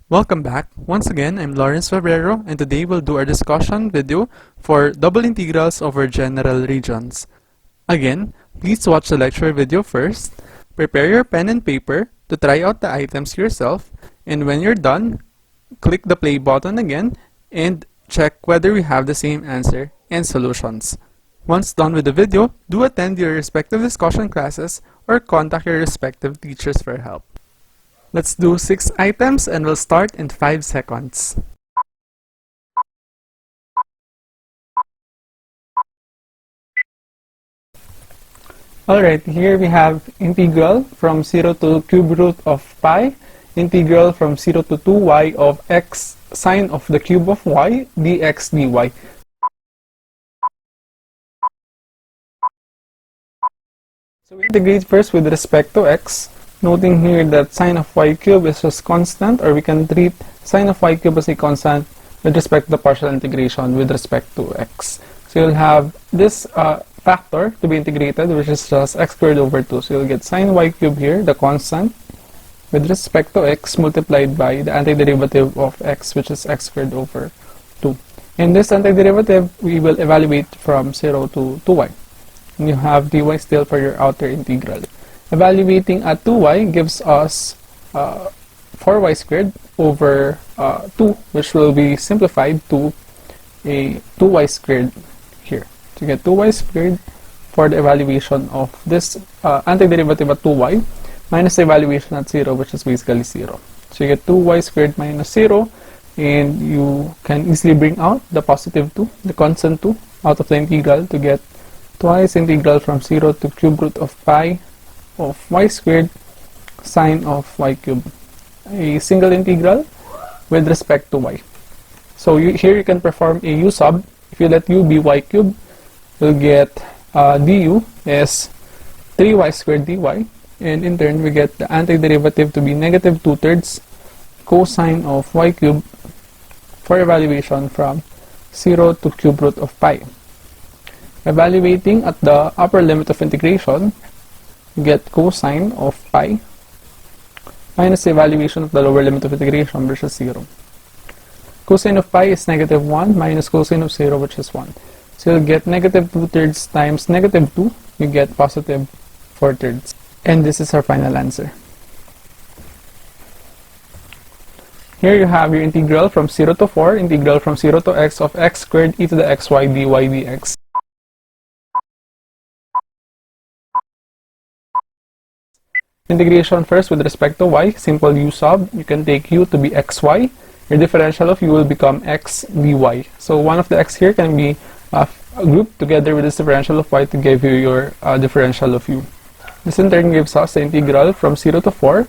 Welcome back. Once again, I'm Lawrence Fabrero, and today we'll do our discussion video for double integrals over general regions. Again, please watch the lecture video first, prepare your pen and paper to try out the items yourself, and when you're done, click the play button again and check whether we have the same answer and solutions. Once done with the video, do attend your respective discussion classes or contact your respective teachers for help. Let's do 6 items and we'll start in 5 seconds. Alright, here we have integral from 0 to cube root of pi, integral from 0 to 2y of x sine of the cube of y dx dy. So we integrate first with respect to x, noting here that sine of y cube is just constant, or we can treat sine of y cube as a constant with respect to the partial integration with respect to x. So you'll have this factor to be integrated, which is just x squared over 2. So you'll get sine y cube here, the constant, with respect to x multiplied by the antiderivative of x, which is x squared over 2. In this antiderivative, we will evaluate from 0 to 2y. And you have dy still for your outer integral. Evaluating at 2y gives us 4y squared over 2, which will be simplified to a 2y squared here. So you get 2y squared for the evaluation of this antiderivative at 2y minus the evaluation at 0, which is basically 0. So you get 2y squared minus 0, and you can easily bring out the positive 2, the constant 2, out of the integral to get twice integral from 0 to cube root of pi of y squared sine of y cube, a single integral with respect to y. So here you can perform a u sub. If you let u be y cube, you'll get du is 3y squared dy, and in turn we get the antiderivative to be negative 2/3 cosine of y cube for evaluation from 0 to cube root of pi. Evaluating at the upper limit of integration, get cosine of pi minus the evaluation of the lower limit of integration, which is 0. Cosine of pi is negative 1 minus cosine of 0, which is 1. So you'll get negative 2/3 times negative 2, you get positive 4/3. And this is our final answer. Here you have your integral from 0 to 4, integral from 0 to x of x squared e to the xy dy dx. Integration first with respect to y, simple u sub. You can take u to be xy. Your differential of u will become x dy. So one of the x here can be grouped together with this differential of y to give you your differential of u. This in turn gives us the integral from 0 to 4.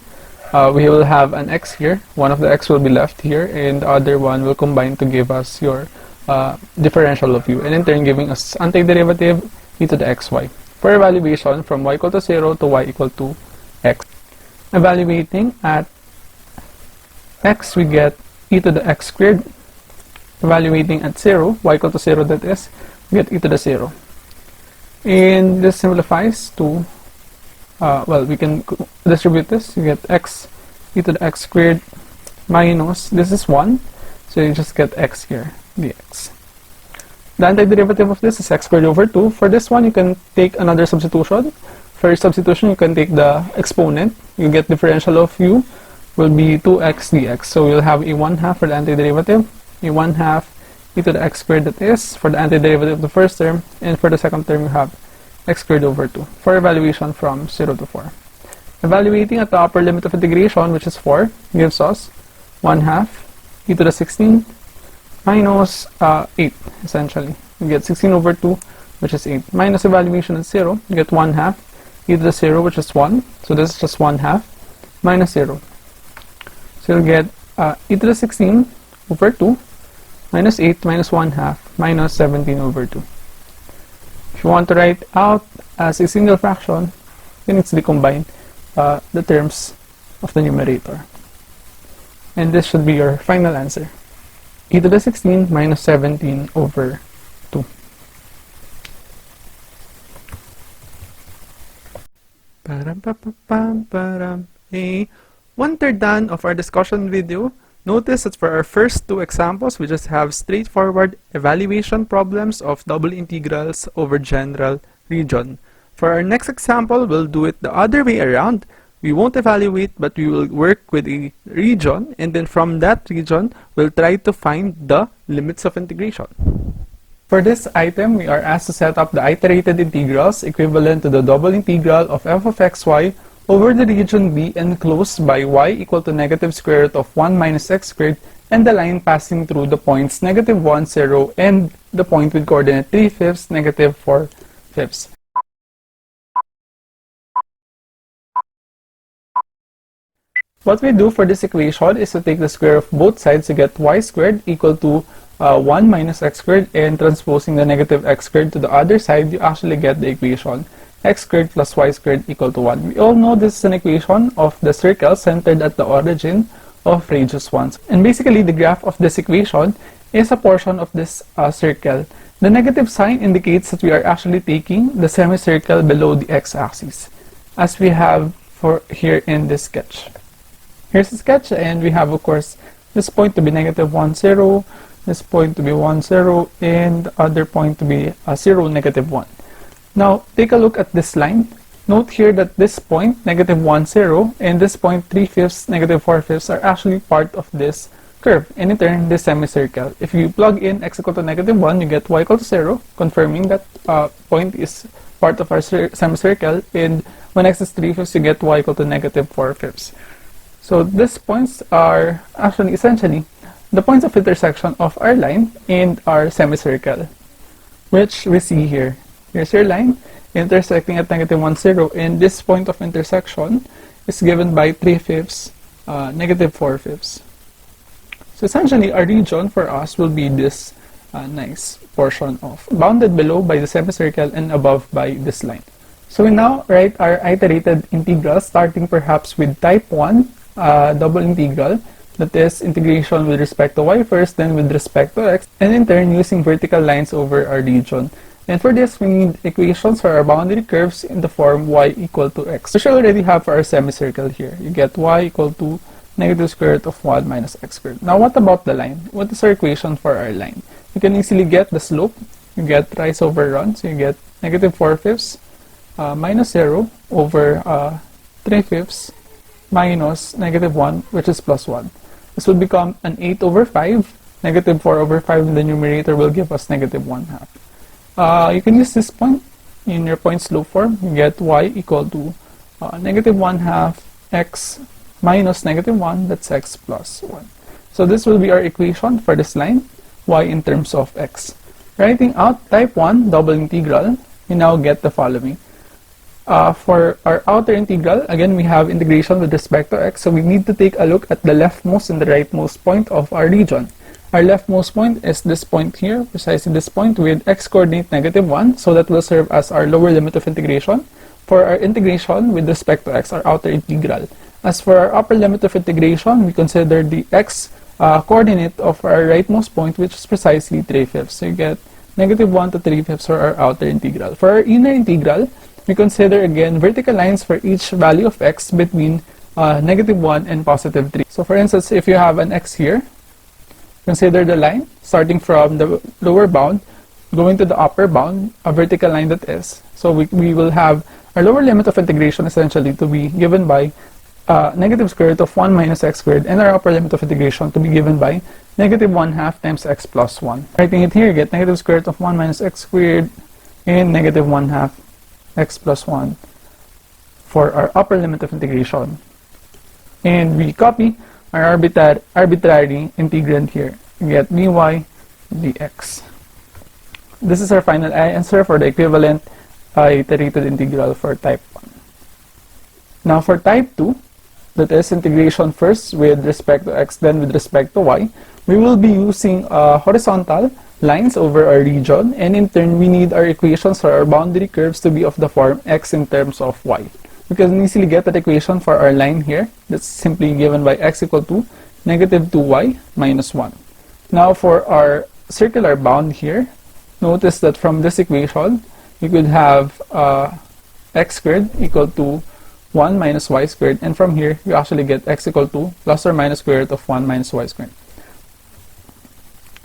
We will have an x here. One of the x will be left here, and the other one will combine to give us your differential of u, and in turn giving us antiderivative e to the xy. For evaluation from y equal to 0 to y equal to x. Evaluating at x, we get e to the x squared. Evaluating at 0, y equal to 0, that is, we get e to the 0. And this simplifies to, we can distribute this. You get x e to the x squared minus, this is 1, so you just get x here, dx. The antiderivative of this is x squared over 2. For this one, you can take another substitution. For substitution, you can take the exponent. You get differential of u will be 2x dx. So you'll have a 1/2 for the antiderivative, a 1/2 e to the x squared, that is, for the antiderivative of the first term, and for the second term, you have x squared over 2 for evaluation from 0 to 4. Evaluating at the upper limit of integration, which is 4, gives us 1/2 e to the 16 minus 8, essentially. You get 16 over 2, which is 8. Minus evaluation at 0, you get 1/2 e to the 0, which is 1. So this is just 1/2 minus 0. So you'll get e to the 16 over 2 minus 8 minus 1/2 minus 17 over 2. If you want to write out as a single fraction, you can easily combine the terms of the numerator. And this should be your final answer. E to the 16 minus 17 over 2. One-third done of our discussion video. Notice that for our first two examples, we just have straightforward evaluation problems of double integrals over general region. For our next example, we'll do it the other way around. We won't evaluate, but we will work with a region, and then from that region, we'll try to find the limits of integration. For this item, we are asked to set up the iterated integrals equivalent to the double integral of f of xy over the region B enclosed by y equal to negative square root of 1 minus x squared, and the line passing through the points negative 1, 0, and the point with coordinate 3/5, negative 4/5. What we do for this equation is to take the square of both sides to get y squared equal to 1 minus x squared, and transposing the negative x squared to the other side, you actually get the equation x squared plus y squared equal to 1. We all know this is an equation of the circle centered at the origin of radius 1. And basically, the graph of this equation is a portion of this circle. The negative sign indicates that we are actually taking the semicircle below the x-axis, as we have for here in this sketch. Here's the sketch, and we have, of course, this point to be negative 1, 0, this point to be 1, 0, and the other point to be 0, negative 1. Now, take a look at this line. Note here that this point, negative 1, 0, and this point, 3/5, negative 4/5, are actually part of this curve, and in turn, this semicircle. If you plug in x equal to negative 1, you get y equal to 0, confirming that point is part of our semicircle, and when x is 3/5, you get y equal to negative 4/5. So these points are actually essentially the points of intersection of our line and our semicircle, which we see here. Here's your line intersecting at negative 1, 0, and this point of intersection is given by 3/5, negative 4/5. So essentially, our region for us will be this nice portion of bounded below by the semicircle and above by this line. So we now write our iterated integral, starting perhaps with type 1 double integral, that is integration with respect to y first, then with respect to x, and in turn using vertical lines over our region. And for this, we need equations for our boundary curves in the form y equal to x, which we already have for our semicircle here. You get y equal to negative square root of 1 minus x squared. Now, what about the line? What is our equation for our line? You can easily get the slope. You get rise over run, so you get negative 4/5 minus 0 over 3/5 minus negative 1, which is plus 1. This will become an 8 over 5. Negative 4 over 5 in the numerator will give us negative 1/2. You can use this point in your point slope form. You get y equal to negative 1/2 x minus negative 1, that's x plus 1. So this will be our equation for this line, y in terms of x. Writing out type 1 double integral, we now get the following. For our outer integral, again, we have integration with respect to x, so we need to take a look at the leftmost and the rightmost point of our region. Our leftmost point is this point here, precisely this point with x coordinate negative 1, so that will serve as our lower limit of integration. For our integration with respect to x, our outer integral. As for our upper limit of integration, we consider the x coordinate of our rightmost point, which is precisely 3/5. So you get negative 1 to 3/5 for our outer integral. For our inner integral, we consider again vertical lines for each value of x between negative 1 and positive 3. So for instance, if you have an x here, consider the line starting from the lower bound going to the upper bound, a vertical line that is. So we will have our lower limit of integration essentially to be given by negative square root of 1 minus x squared, and our upper limit of integration to be given by negative 1/2 times x plus 1. Writing it here, you get negative square root of 1 minus x squared and negative 1/2 x plus 1 for our upper limit of integration. And we copy our arbitrary integrand here. We get dy dx. This is our final answer for the equivalent iterated integral for type 1. Now for type 2, that is integration first with respect to x, then with respect to y, we will be using horizontal lines over our region, and in turn we need our equations for our boundary curves to be of the form x in terms of y. We can easily get that equation for our line here. That's simply given by x equal to negative 2y minus 1. Now for our circular bound here, notice that from this equation, we could have x squared equal to 1 minus y squared, and from here you actually get x equal to plus or minus square root of 1 minus y squared.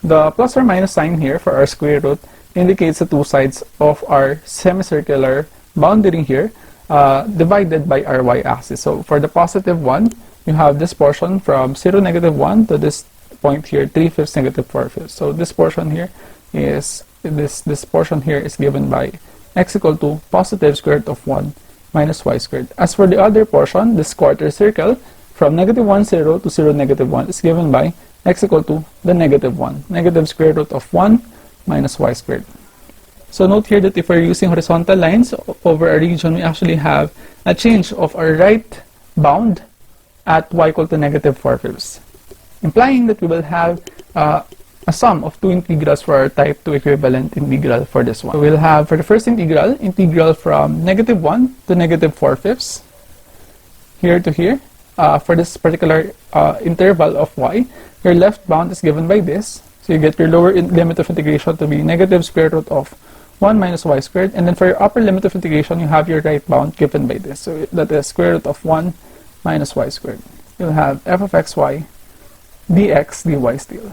The plus or minus sign here for our square root indicates the two sides of our semicircular boundary here divided by our y-axis. So for the positive one, you have this portion from 0, negative 1 to this point here, 3/5, negative 4/5. So this portion here is this portion here is given by x equal to positive square root of 1 minus y squared. As for the other portion, this quarter circle from negative 1, 0 to 0, negative 1 is given by x equal to the negative 1, negative square root of 1 minus y squared. So note here that if we're using horizontal lines over a region, we actually have a change of our right bound at y equal to negative 4/5, implying that we will have a sum of two integrals for our type 2 equivalent integral for this one. So we'll have for the first integral from negative 1 to negative 4/5 here to here. For this particular interval of y, your left bound is given by this. So you get your lower limit of integration to be negative square root of 1 minus y squared. And then for your upper limit of integration, you have your right bound given by this. So that is square root of 1 minus y squared. You'll have f of xy dx dy still.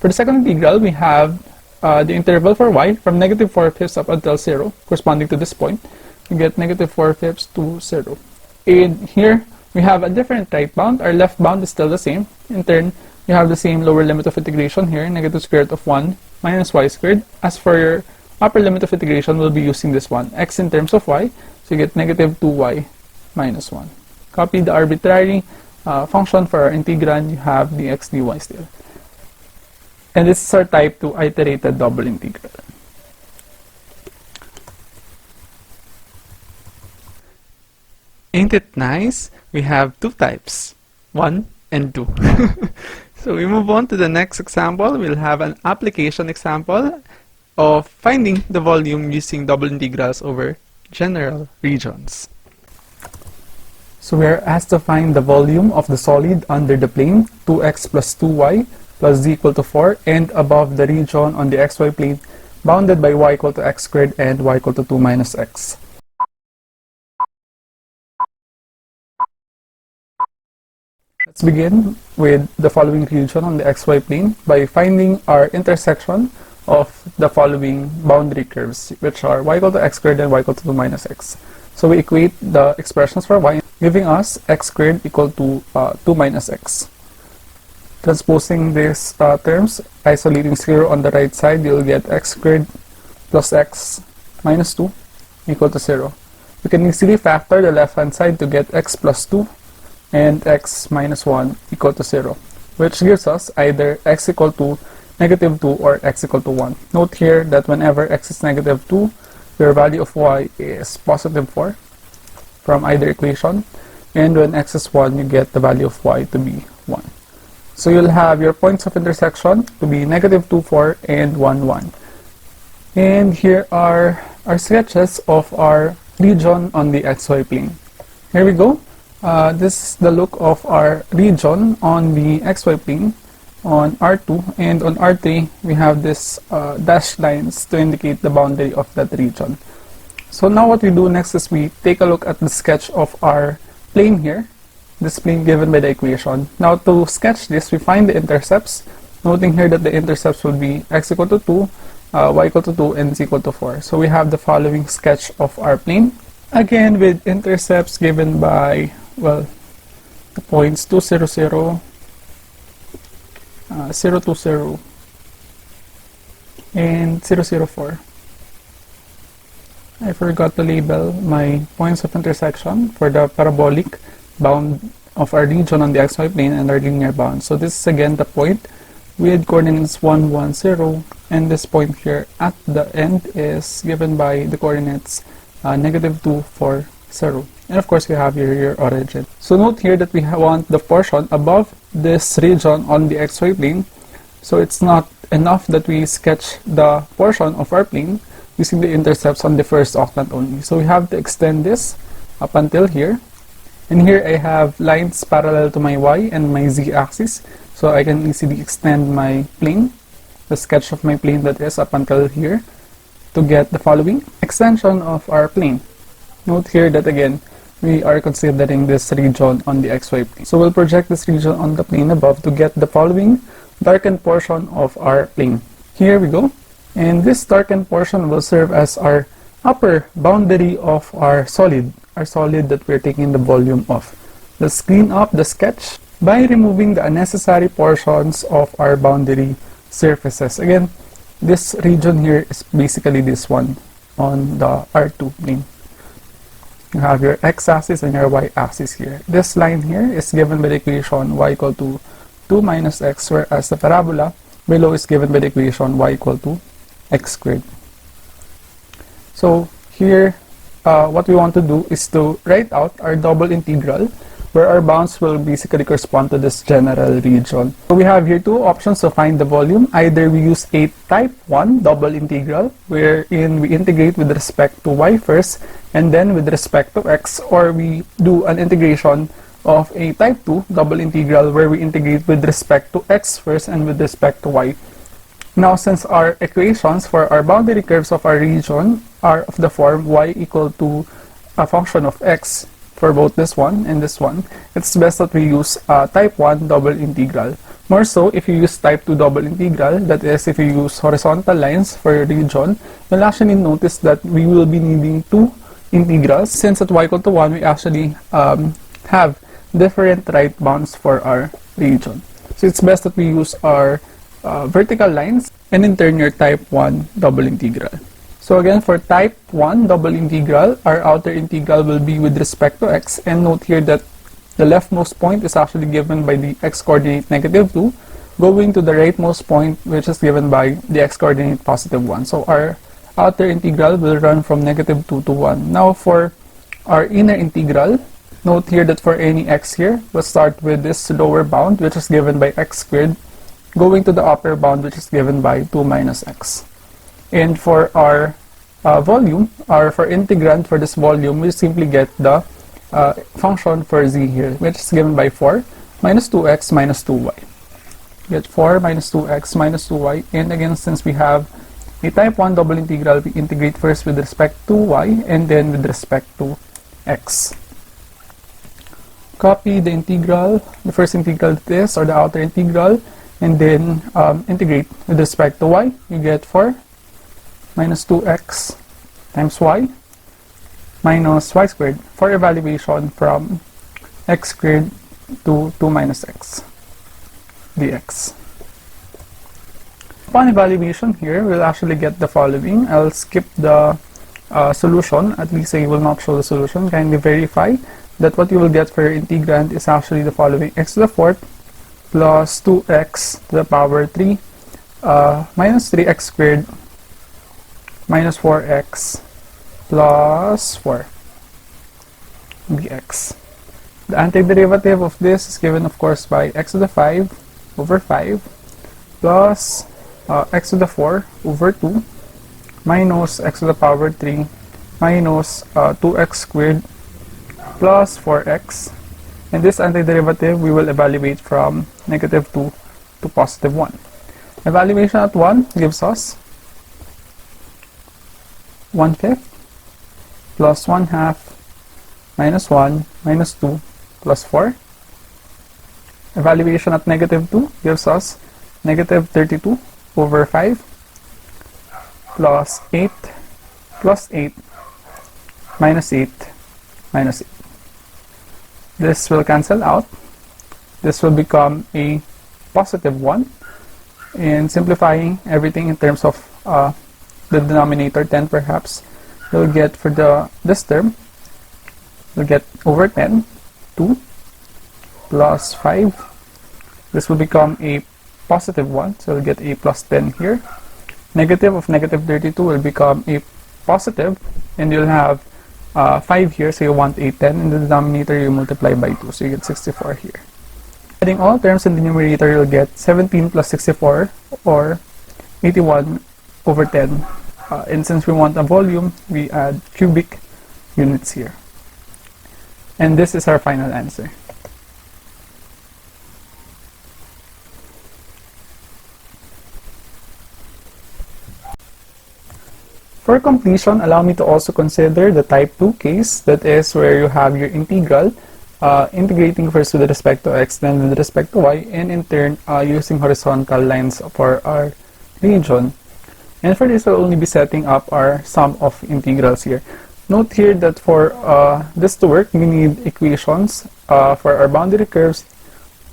For the second integral, we have the interval for y from negative 4/5 up until 0, corresponding to this point. You get negative 4/5 to 0. And here, we have a different right bound. Our left bound is still the same. In turn, you have the same lower limit of integration here, negative square root of 1 minus y squared. As for your upper limit of integration, we'll be using this one, x in terms of y. So you get negative 2y minus 1. Copy the arbitrary function for our integrand. You have dx dy still. And this is our type 2 iterated double integral. Ain't it nice? We have two types, 1 and 2. So we move on to the next example. We'll have an application example of finding the volume using double integrals over general regions. So we are asked to find the volume of the solid under the plane 2x plus 2y plus z equal to 4 and above the region on the xy plane bounded by y equal to x squared and y equal to 2 minus x. Let's begin with the following region on the xy plane by finding our intersection of the following boundary curves, which are y equal to x squared and y equal to 2 minus x. So we equate the expressions for y, giving us x squared equal to 2 minus x. Transposing these terms, isolating 0 on the right side, you'll get x squared plus x minus 2 equal to 0. We can easily factor the left-hand side to get x plus 2 and x minus 1 equal to 0, which gives us either x equal to negative 2 or x equal to 1. Note here that whenever x is negative 2, your value of y is positive 4 from either equation, and when x is 1, you get the value of y to be 1. So you'll have your points of intersection to be negative 2, 4, and 1, 1. And here are our sketches of our region on the xy plane. Here we go. This is the look of our region on the xy plane on R2, and on R3 we have this dashed lines to indicate the boundary of that region. So now what we do next is we take a look at the sketch of our plane here, this plane given by the equation. Now to sketch this, we find the intercepts, noting here that the intercepts will be x equal to 2, y equal to 2, and z equal to 4. So we have the following sketch of our plane, again with intercepts given by, well, the points 2, 0, 0, 0, 2, 0, and 0, 0, 4. I forgot to label my points of intersection for the parabolic bound of our region on the xy plane and our linear bound. So this is again the point with coordinates 1, 1, 0, and this point here at the end is given by the coordinates negative 2, 4, 0. And of course, we have your origin. So note here that we want the portion above this region on the xy plane. So it's not enough that we sketch the portion of our plane using the intercepts on the first octant only. So we have to extend this up until here. And here I have lines parallel to my y and my z axis. So I can easily extend my plane, the sketch of my plane that is up until here, to get the following extension of our plane. Note here that again, we are considering this region on the xy plane. So we'll project this region on the plane above to get the following darkened portion of our plane. Here we go. And this darkened portion will serve as our upper boundary of our solid that we're taking the volume of. Let's clean up the sketch by removing the unnecessary portions of our boundary surfaces. Again, this region here is basically this one on the R2 plane. You have your x-axis and your y-axis here. This line here is given by the equation y equal to 2 minus x, whereas the parabola below is given by the equation y equal to x squared. So here, what we want to do is to write out our double integral, where our bounds will basically correspond to this general region. So we have here two options to find the volume. Either we use a type 1 double integral, wherein we integrate with respect to y first, and then with respect to x, or we do an integration of a type 2 double integral, where we integrate with respect to x first and with respect to y. Now, since our equations for our boundary curves of our region are of the form y equal to a function of x, for both this one and this one, it's best that we use type 1 double integral. More so, if you use type 2 double integral, that is, if you use horizontal lines for your region, you'll actually notice that we will be needing two integrals. Since at y equal to 1, we actually have different right bounds for our region. So it's best that we use our vertical lines and in turn your type 1 double integral. So again, for type 1 double integral, our outer integral will be with respect to x, and note here that the leftmost point is actually given by the x-coordinate -2, going to the rightmost point, which is given by the x-coordinate +1. So our outer integral will run from -2 to 1. Now for our inner integral, note here that for any x here, we'll start with this lower bound, which is given by x squared, going to the upper bound, which is given by 2 minus x. And for our volume, or for integrand for this volume, we simply get the function for z here, which is given by 4 minus 2x minus 2y. Get 4 minus 2x minus 2y, and again, since we have a type 1 double integral, we integrate first with respect to y and then with respect to x. Copy the integral, the first integral to this, or the outer integral, and then integrate with respect to y. You get 4 minus 2x times y minus y squared for evaluation from x squared to 2 minus x dx. Upon evaluation here, we'll actually get the following. I'll skip the solution, at least I will not show the solution. Kindly verify that what you will get for your integrand is actually the following: x to the 4th plus 2x to the power 3 minus 3x squared minus 4x plus 4 dx. The antiderivative of this is given, of course, by x to the 5 over 5 plus x to the 4 over 2 minus x to the power 3 minus 2x squared plus 4x. And this antiderivative we will evaluate from -2 to +1. Evaluation at 1 gives us 1/5 plus 1/2 minus 1 minus 2 plus 4. Evaluation at -2 gives us -32 over 5 plus 8 plus 8 minus 8 minus 8. This will cancel out. This will become a +1. And simplifying everything in terms of the denominator 10 perhaps, we'll get for this term, we'll get over 10, 2 plus 5. This will become a +1, so we'll get a plus 10 here. Negative of -32 will become a positive, and you'll have 5 here, so you want a 10. In the denominator, you multiply by 2, so you get 64 here. Adding all terms in the numerator, you'll get 17 plus 64, or 81 over 10. And since we want a volume, we add cubic units here. And this is our final answer. For completion, allow me to also consider the type 2 case, that is where you have your integral integrating first with respect to x, then with respect to y, and in turn using horizontal lines for our region. And for this, we'll only be setting up our sum of integrals here. Note here that for this to work, we need equations for our boundary curves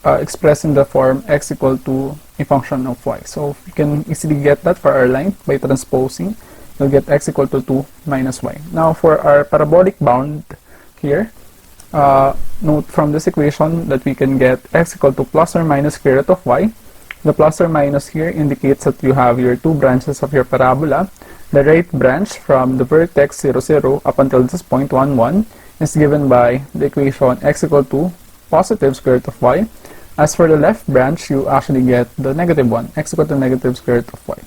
expressed in the form x equal to a function of y. So we can easily get that for our line by transposing. You'll get x equal to 2 minus y. Now for our parabolic bound here, note from this equation that we can get x equal to plus or minus square root of y. The plus or minus here indicates that you have your two branches of your parabola. The right branch from the vertex 0, 0 up until this point 1, 1 is given by the equation x equal to positive square root of y. As for the left branch, you actually get the negative one, x equal to negative square root of y.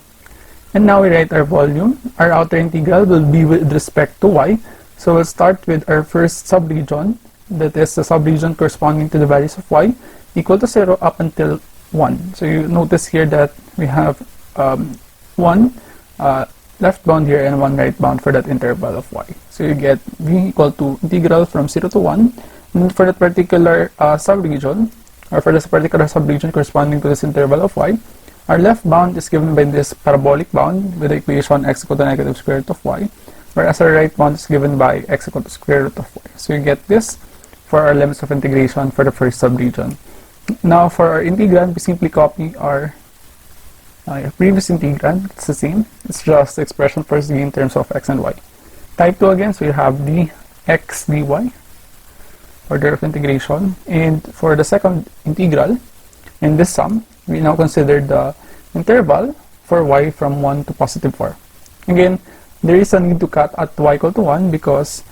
And now we write our volume. Our outer integral will be with respect to y. So we'll start with our first subregion, that is the subregion corresponding to the values of y, equal to 0 up until 1. So you notice here that we have one left bound here and one right bound for that interval of y. So you get v equal to integral from 0 to 1. And for that particular subregion, or for this particular subregion corresponding to this interval of y, our left bound is given by this parabolic bound with the equation x equal to negative square root of y, whereas our right bound is given by x equal to square root of y. So you get this for our limits of integration for the first subregion. Now for our integrand, we simply copy our previous integrand. It's the same. It's just the expression first in terms of x and y. Type 2 again, so you have dx dy, order of integration. And for the second integral, in this sum, we now consider the interval for y from 1 to positive 4. Again, there is a need to cut at y equal to 1 because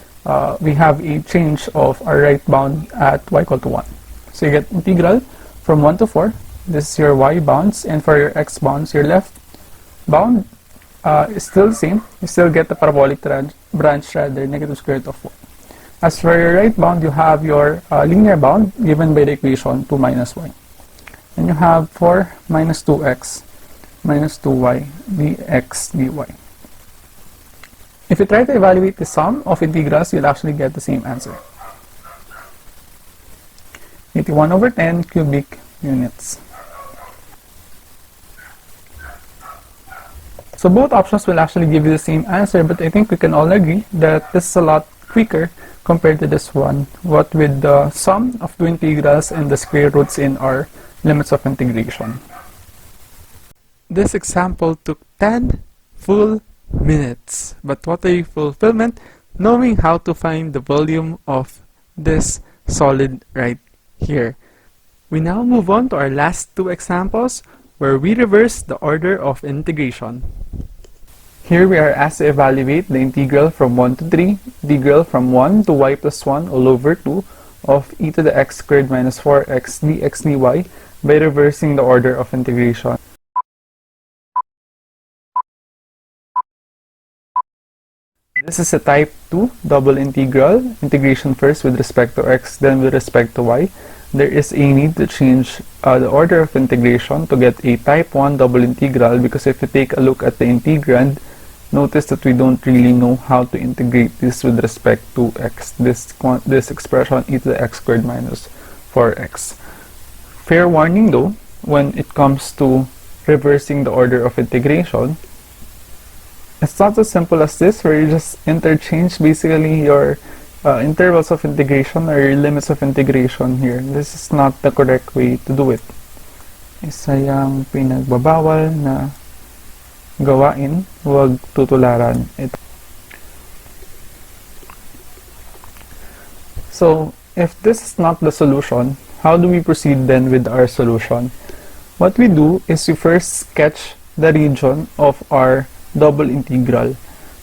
we have a change of our right bound at y equal to 1. So you get integral from 1 to 4. This is your y bounds, and for your x bounds, your left bound is still the same. You still get the parabolic branch rather, negative square root of 1. As for your right bound, you have your linear bound given by the equation 2 minus y. And you have 4 minus 2x minus 2y dx dy. If you try to evaluate the sum of integrals, you'll actually get the same answer. 81 over 10 cubic units. So both options will actually give you the same answer, but I think we can all agree that this is a lot quicker compared to this one, what with the sum of two integrals and the square roots in our limits of integration. This example took 10 full minutes, but what a fulfillment knowing how to find the volume of this solid right here. We now move on to our last two examples where we reverse the order of integration. Here we are asked to evaluate the integral from 1 to 3, integral from 1 to y plus 1 all over 2 of e to the x squared minus 4x dx dy by reversing the order of integration. This is a type 2 double integral, integration first with respect to x, then with respect to y. There is a need to change the order of integration to get a type 1 double integral, because if you take a look at the integrand, notice that we don't really know how to integrate this with respect to x, this expression e to the x squared minus 4x. Fair warning though, when it comes to reversing the order of integration, it's not as simple as this, where you just interchange basically your intervals of integration or your limits of integration here. This is not the correct way to do it. Isa yung pinagbabawal na gawain, huwag tutularan ito. So, if this is not the solution, how do we proceed then with our solution? What we do is we first sketch the region of our double integral.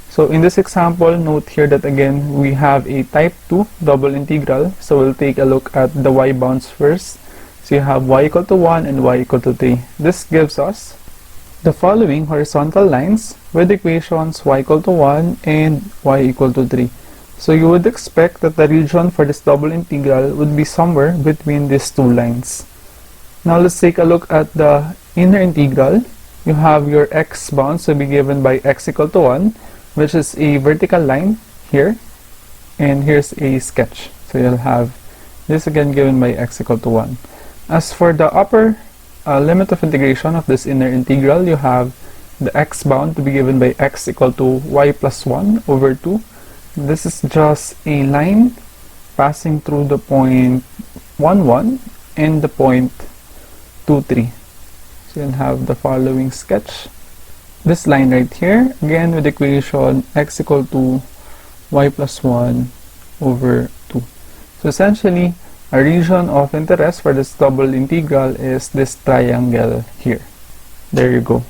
So in this example, note here that again we have a type 2 double integral. So we'll take a look at the y bounds first. So you have y equal to 1 and y equal to 3. This gives us the following horizontal lines with equations y equal to 1 and y equal to 3. So you would expect that the region for this double integral would be somewhere between these two lines. Now let's take a look at the inner integral. You have your x bounds to be given by x equal to 1, which is a vertical line here, and here's a sketch. So you'll have this again given by x equal to 1. As for the upper limit of integration of this inner integral, you have the x bound to be given by x equal to y plus 1 over 2. This is just a line passing through the point 1, 1 and the point 2, 3. So you'll have the following sketch. This line right here, again with equation x equal to y plus 1 over 2. So essentially, a region of interest for this double integral is this triangle here. There you go.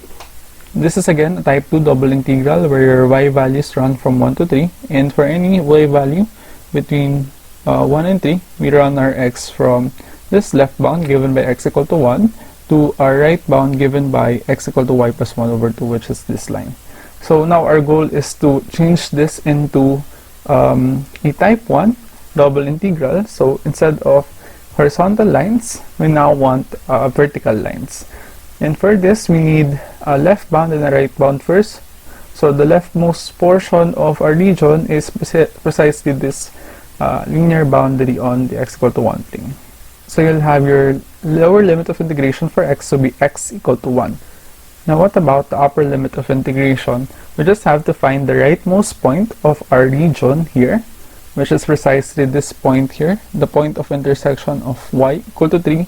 This is again a type 2 double integral where your y values run from 1 to 3, and for any y value between 1 and 3, we run our x from this left bound given by x equal to 1 to our right bound given by x equal to y plus 1 over 2, which is this line. So now our goal is to change this into a type 1 double integral. So instead of horizontal lines, we now want vertical lines. And for this, we need a left bound and a right bound first. So the leftmost portion of our region is precisely this linear boundary on the x equal to 1 plane. So you'll have your lower limit of integration for x to be x equal to 1. Now what about the upper limit of integration? We just have to find the rightmost point of our region here, which is precisely this point here, the point of intersection of y equal to 3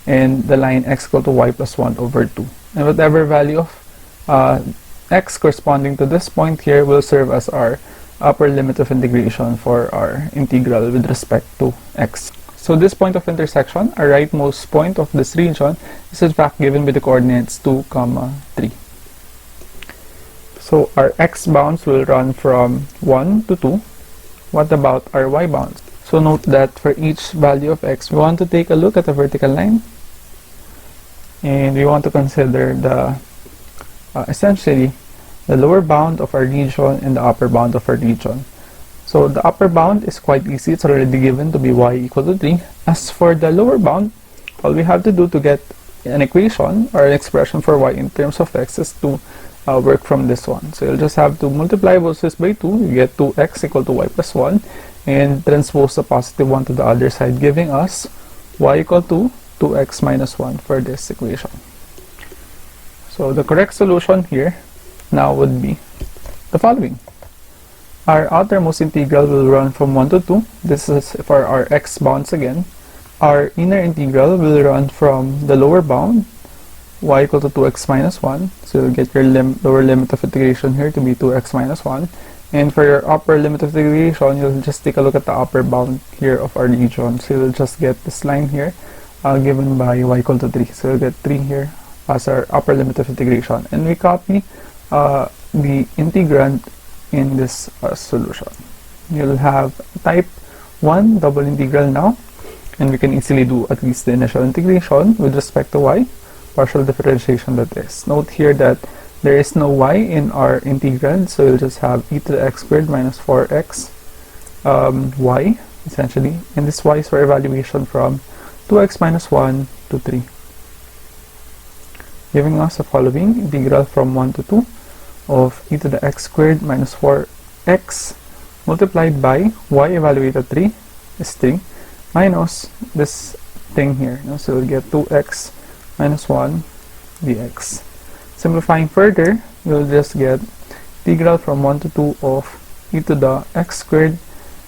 and the line x equal to y plus 1 over 2. And whatever value of x corresponding to this point here will serve as our upper limit of integration for our integral with respect to x. So this point of intersection, our rightmost point of this region, is in fact given by the coordinates 2, 3. So our x bounds will run from 1 to 2. What about our y bounds? So note that for each value of x, we want to take a look at the vertical line, and we want to consider the essentially the lower bound of our region and the upper bound of our region. So the upper bound is quite easy, it's already given to be y equal to 3. As for the lower bound, all we have to do to get an equation or an expression for y in terms of x is to work from this one. So you'll just have to multiply both sides by 2, you get 2x equal to y plus 1, and transpose the positive 1 to the other side, giving us y equal to 2x minus 1 for this equation. So the correct solution here now would be the following. Our outermost integral will run from 1 to 2. This is for our x bounds again. Our inner integral will run from the lower bound, y equal to 2x minus 1. So you'll get your lower limit of integration here to be 2x minus 1. And for your upper limit of integration, you'll just take a look at the upper bound here of our region. So you'll just get this line here given by y equal to 3. So you'll get 3 here as our upper limit of integration. And we copy the integrand in this solution. You'll have type 1 double integral now, and we can easily do at least the initial integration with respect to y, partial differentiation that is. Note here that there is no y in our integrand, so you'll just have e to the x squared minus 4x y essentially, and this y is for evaluation from 2x minus 1 to 3, giving us the following integral from 1 to 2 of e to the x squared minus 4x multiplied by y evaluated 3 is 3 minus this thing here. So we'll get 2x minus 1 dx. Simplifying further, we'll just get integral from 1 to 2 of e to the x squared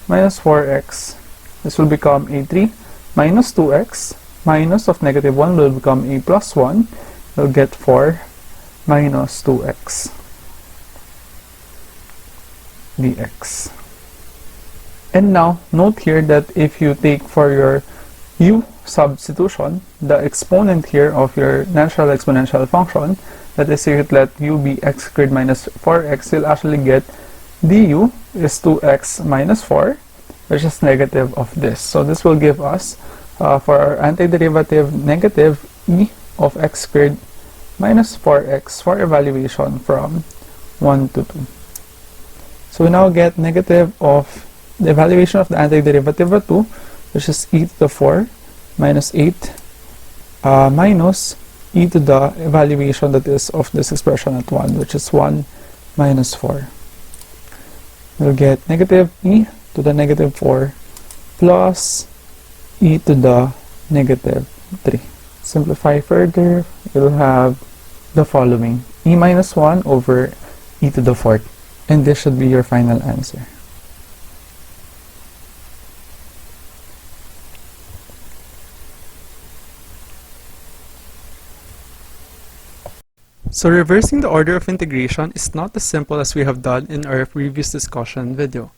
minus 4x. This will become a 3 minus 2x minus of negative 1 will become a plus 1. We'll get 4 minus 2x dx. And now note here that if you take for your u substitution the exponent here of your natural exponential function, that is, if you let u be x squared minus 4x, you'll actually get du is 2x minus 4, which is negative of this. So this will give us for our antiderivative negative e of x squared minus 4x for evaluation from 1 to 2. So we now get negative of the evaluation of the antiderivative of 2, which is e to the 4 minus 8 minus e to the evaluation that is of this expression at 1, which is 1 minus 4. we'll get negative e to the negative 4 plus e to the negative 3. Simplify further, we'll have the following: e minus 1 over e to the 4th. And this should be your final answer. So reversing the order of integration is not as simple as we have done in our previous discussion video.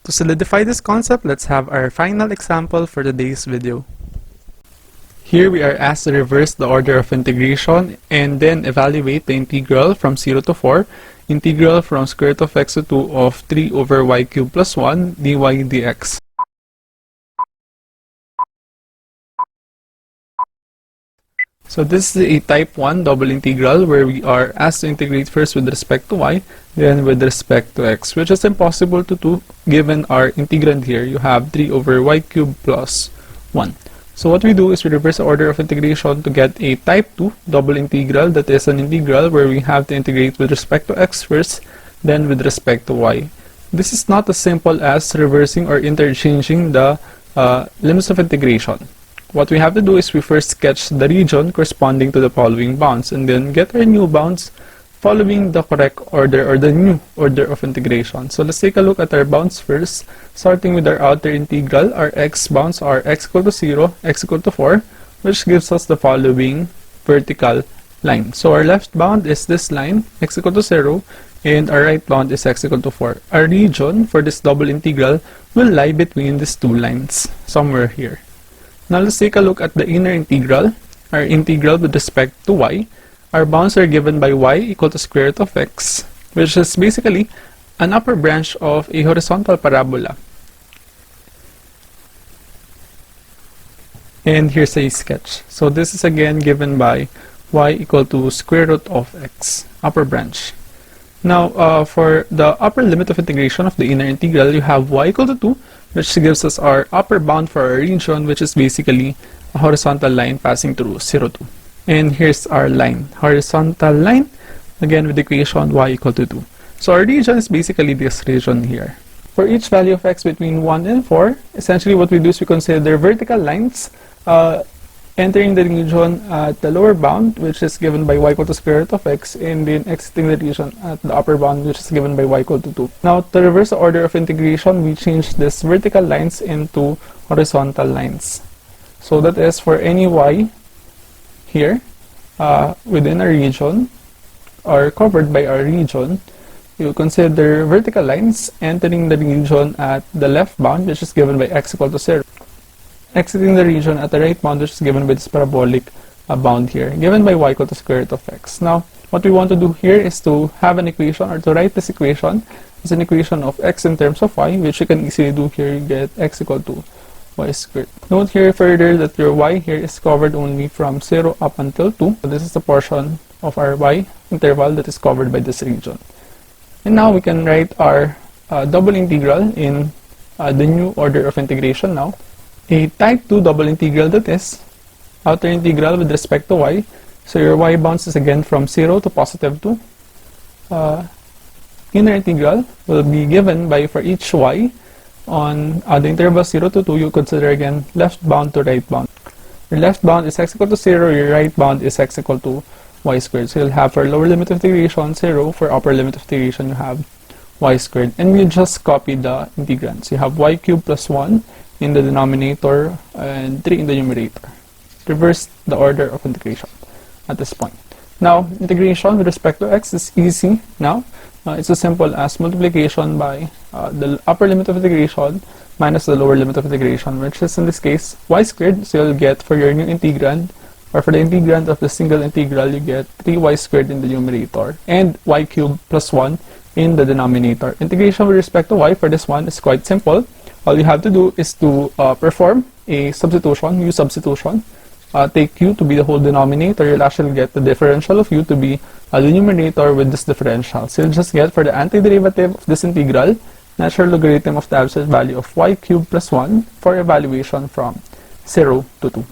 To solidify this concept, let's have our final example for today's video. Here we are asked to reverse the order of integration and then evaluate the integral from 0 to 4, integral from square root of x to 2 of 3 over y cubed plus 1 dy dx. So this is a type 1 double integral where we are asked to integrate first with respect to y, then with respect to x, which is impossible to do given our integrand here. You have 3 over y cubed plus 1. So what we do is we reverse the order of integration to get a type 2 double integral that is an integral where we have to integrate with respect to x first, then with respect to y. This is not as simple as reversing or interchanging the limits of integration. What we have to do is we first sketch the region corresponding to the following bounds and then get our new bounds following the correct order or the new order of integration. So let's take a look at our bounds first, starting with our outer integral. Our x bounds are x equal to 0, x equal to 4, which gives us the following vertical line. So our left bound is this line, x equal to 0, and our right bound is x equal to 4. Our region for this double integral will lie between these two lines, somewhere here. Now let's take a look at the inner integral, our integral with respect to y. Our bounds are given by y equal to square root of x, which is basically an upper branch of a horizontal parabola. And here's a sketch. So this is again given by y equal to square root of x, upper branch. Now for the upper limit of integration of the inner integral, you have y equal to 2, which gives us our upper bound for our region, which is basically a horizontal line passing through 0, 2. And here's our line, horizontal line, again with the equation y equal to 2. So our region is basically this region here. For each value of x between 1 and 4, essentially what we do is we consider vertical lines entering the region at the lower bound, which is given by y equal to square root of x, and then exiting the region at the upper bound, which is given by y equal to 2. Now, to reverse the order of integration, we change these vertical lines into horizontal lines. So that is for any y here within a region or covered by our region, you consider vertical lines entering the region at the left bound, which is given by x equal to 0. Exiting the region at the right bound, which is given by this parabolic bound here, given by y equal to square root of x. Now, what we want to do here is to have an equation, or to write this equation as an equation of x in terms of y, which you can easily do here. You get x equal to y squared. Note here further that your y here is covered only from 0 up until 2. So this is the portion of our y interval that is covered by this region. And now we can write our double integral in the new order of integration now. A type 2 double integral, that is outer integral with respect to y. So your y bounds is again from 0 to positive 2. Inner integral will be given by, for each y on the interval 0 to 2, you consider again left bound to right bound. Your left bound is x equal to 0, your right bound is x equal to y squared. So you'll have for lower limit of integration 0, for upper limit of integration you have y squared. And we just copy the integrands. You have y cubed plus 1 in the denominator and 3 in the numerator. Reverse the order of integration at this point. Now, integration with respect to x is easy now. It's as simple as multiplication by the upper limit of integration minus the lower limit of integration, which is in this case y squared. So you'll get for your new integrand, or for the integrand of the single integral, you get 3y squared in the numerator and y cubed plus 1 in the denominator. Integration with respect to y for this one is quite simple. All you have to do is to perform a substitution, u substitution. Take u to be the whole denominator. You'll actually get the differential of u to be the numerator with this differential. So you'll just get for the antiderivative of this integral, natural logarithm of the absolute value of y cubed plus 1 for evaluation from 0 to 2.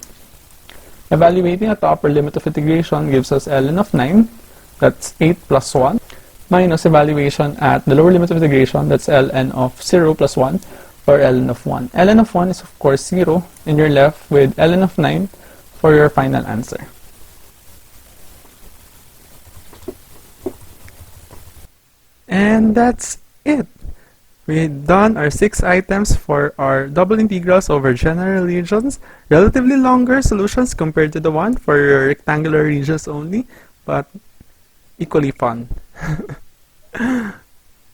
Evaluating at the upper limit of integration gives us ln of 9. That's 8 plus 1. minus evaluation at the lower limit of integration, that's ln of 0 plus 1, or ln of 1. ln of 1 is of course 0, and you're left with ln of 9 for your final answer. And that's it. We've done our 6 items for our double integrals over general regions. Relatively longer solutions compared to the one for your rectangular regions only, but equally fun.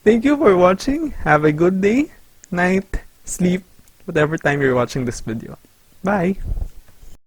Thank you for watching. Have a good day, night, sleep, whatever time you're watching this video. Bye!